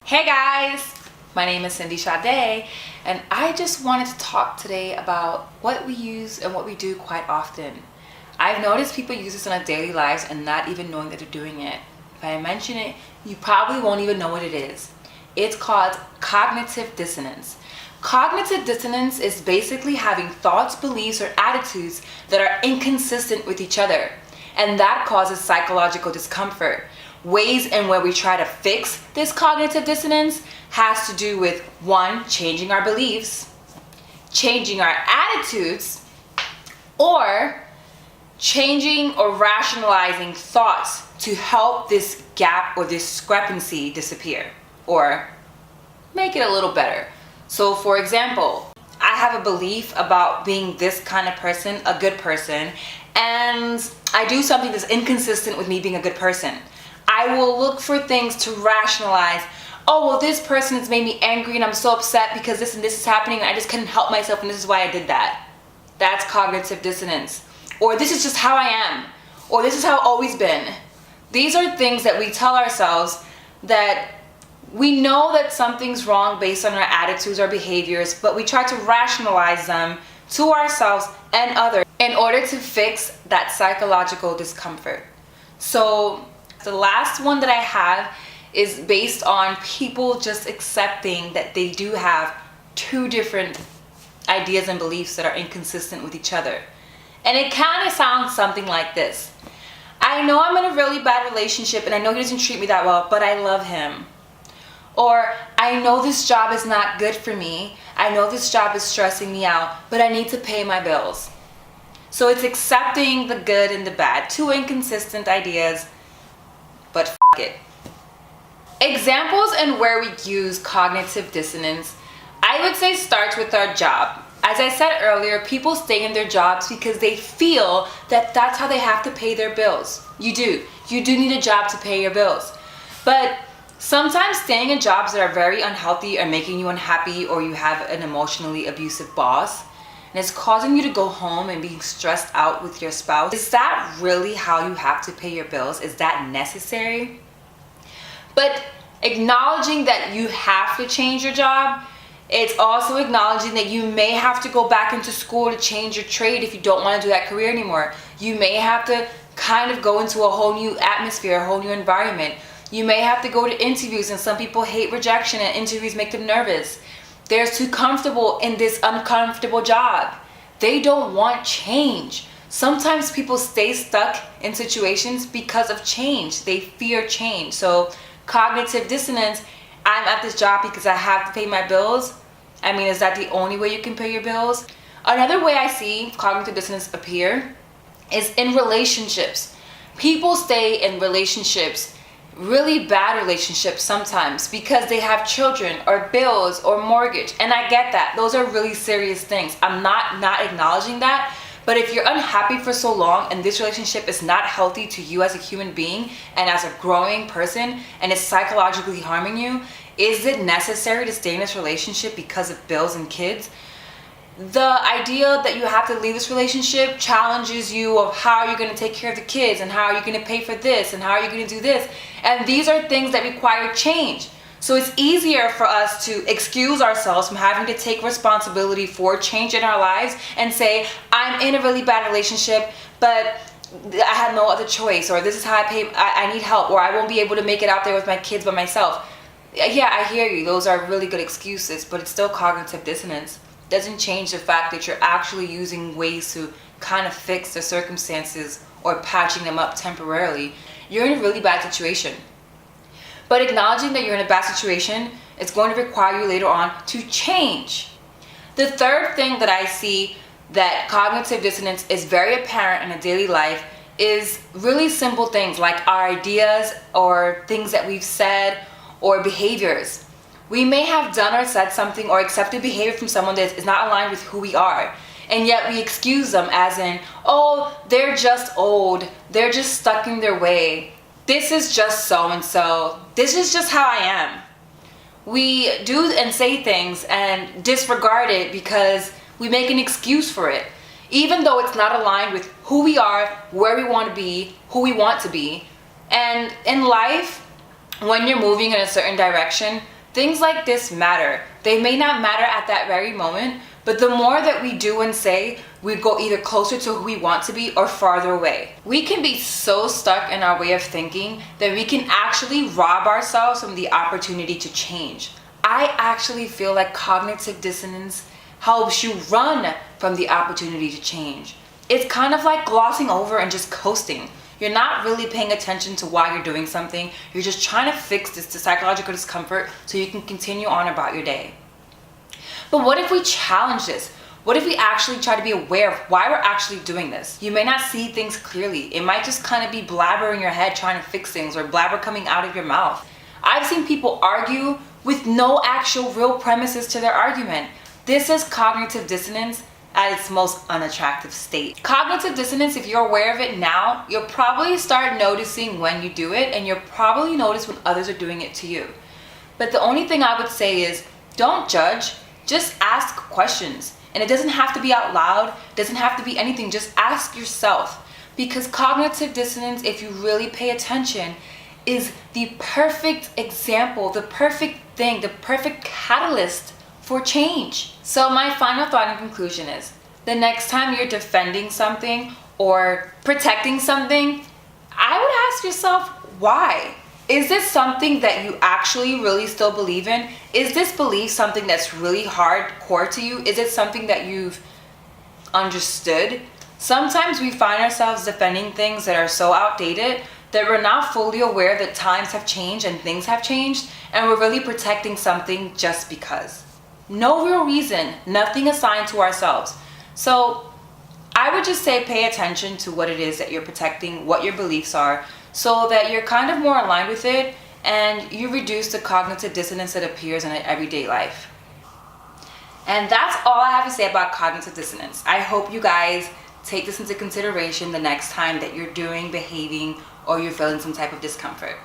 Hey guys, my name is Cindy Sade, and I just wanted to talk today about what we use and what we do quite often. I've noticed people use this in our daily lives and not even knowing that they're doing it. If I mention it, you probably won't even know what it is. It's called cognitive dissonance. Cognitive dissonance is basically having thoughts, beliefs, or attitudes that are inconsistent with each other, and that causes psychological discomfort. Ways in where we try to fix this cognitive dissonance has to do with 1, changing our beliefs, changing our attitudes, or changing or rationalizing thoughts to help this gap or discrepancy disappear or make it a little better. So for example, I have a belief about being this kind of person, a good person, and I do something that's inconsistent with me being a good person. I will look for things to rationalize. Oh, well, this person has made me angry and I'm so upset because this and this is happening and I just couldn't help myself and this is why I did that. That's cognitive dissonance. Or this is just how I am. Or this is how I've always been. These are things that we tell ourselves that we know that something's wrong based on our attitudes or behaviors, but we try to rationalize them to ourselves and others in order to fix that psychological discomfort. So the last one that I have is based on people just accepting that they do have two different ideas and beliefs that are inconsistent with each other. And it kind of sounds something like this. I know I'm in a really bad relationship and I know he doesn't treat me that well, but I love him. Or I know this job is not good for me. I know this job is stressing me out, but I need to pay my bills. So it's accepting the good and the bad, two inconsistent ideas, but f it. Examples and where we use cognitive dissonance, I would say starts with our job. As I said earlier, people stay in their jobs because they feel that that's how they have to pay their bills. You do need a job to pay your bills. But sometimes staying in jobs that are very unhealthy are making you unhappy, or you have an emotionally abusive boss and it's causing you to go home and being stressed out with your spouse. Is that really how you have to pay your bills? Is that necessary? But acknowledging that you have to change your job, it's also acknowledging that you may have to go back into school to change your trade if you don't want to do that career anymore. You may have to kind of go into a whole new atmosphere, a whole new environment. You may have to go to interviews, and some people hate rejection and interviews make them nervous. They're too comfortable in this uncomfortable job. They don't want change. Sometimes people stay stuck in situations because of change. They fear change. So cognitive dissonance, I'm at this job because I have to pay my bills. I mean, is that the only way you can pay your bills? Another way I see cognitive dissonance appear is in relationships. People stay in relationships, really bad relationships sometimes, because they have children or bills or mortgage. And I get that. Those are really serious things. I'm not acknowledging that. But if you're unhappy for so long and this relationship is not healthy to you as a human being and as a growing person, and it's psychologically harming you, is it necessary to stay in this relationship because of bills and kids? The idea that you have to leave this relationship challenges you of how you're going to take care of the kids and how you're going to pay for this and how you're going to do this. And these are things that require change. So it's easier for us to excuse ourselves from having to take responsibility for change in our lives and say, I'm in a really bad relationship, but I had no other choice, or this is how I need help, or I won't be able to make it out there with my kids by myself. Yeah, I hear you. Those are really good excuses, but it's still cognitive dissonance. Doesn't change the fact that you're actually using ways to kind of fix the circumstances or patching them up temporarily. You're in a really bad situation. But acknowledging that you're in a bad situation is going to require you later on to change. The third thing that I see that cognitive dissonance is very apparent in a daily life is really simple things like our ideas or things that we've said or behaviors. We may have done or said something or accepted behavior from someone that is not aligned with who we are, and yet we excuse them as in, oh, they're just old, they're just stuck in their way, this is just so-and-so, this is just how I am. We do and say things and disregard it because we make an excuse for it, even though it's not aligned with who we are, where we want to be, who we want to be. And in life, when you're moving in a certain direction, Things like this matter. They may not matter at that very moment, but the more that we do and say, we go either closer to who we want to be or farther away. We can be so stuck in our way of thinking that we can actually rob ourselves from the opportunity to change. I actually feel like cognitive dissonance helps you run from the opportunity to change. It's kind of like glossing over and just coasting. You're not really paying attention to why you're doing something. You're just trying to fix this psychological discomfort so you can continue on about your day. But what if we challenge this? What if we actually try to be aware of why we're actually doing this? You may not see things clearly. It might just kind of be blabber in your head trying to fix things, or blabber coming out of your mouth. I've seen people argue with no actual real premises to their argument. This is cognitive dissonance at its most unattractive state. Cognitive dissonance, if you're aware of it now, you'll probably start noticing when you do it, and you'll probably notice when others are doing it to you. But the only thing I would say is, don't judge, just ask questions. And it doesn't have to be out loud, doesn't have to be anything, just ask yourself. Because cognitive dissonance, if you really pay attention, is the perfect example, the perfect thing, the perfect catalyst for change. So my final thought and conclusion is, the next time you're defending something or protecting something, I would ask yourself, why? Is this something that you actually really still believe in? Is this belief something that's really hardcore to you? Is it something that you've understood? Sometimes we find ourselves defending things that are so outdated that we're not fully aware that times have changed and things have changed, and we're really protecting something just because. No real reason, nothing assigned to ourselves. So I would just say pay attention to what it is that you're protecting, what your beliefs are, so that you're kind of more aligned with it and you reduce the cognitive dissonance that appears in everyday life. And that's all I have to say about cognitive dissonance. I hope you guys take this into consideration the next time that you're doing, behaving, or you're feeling some type of discomfort.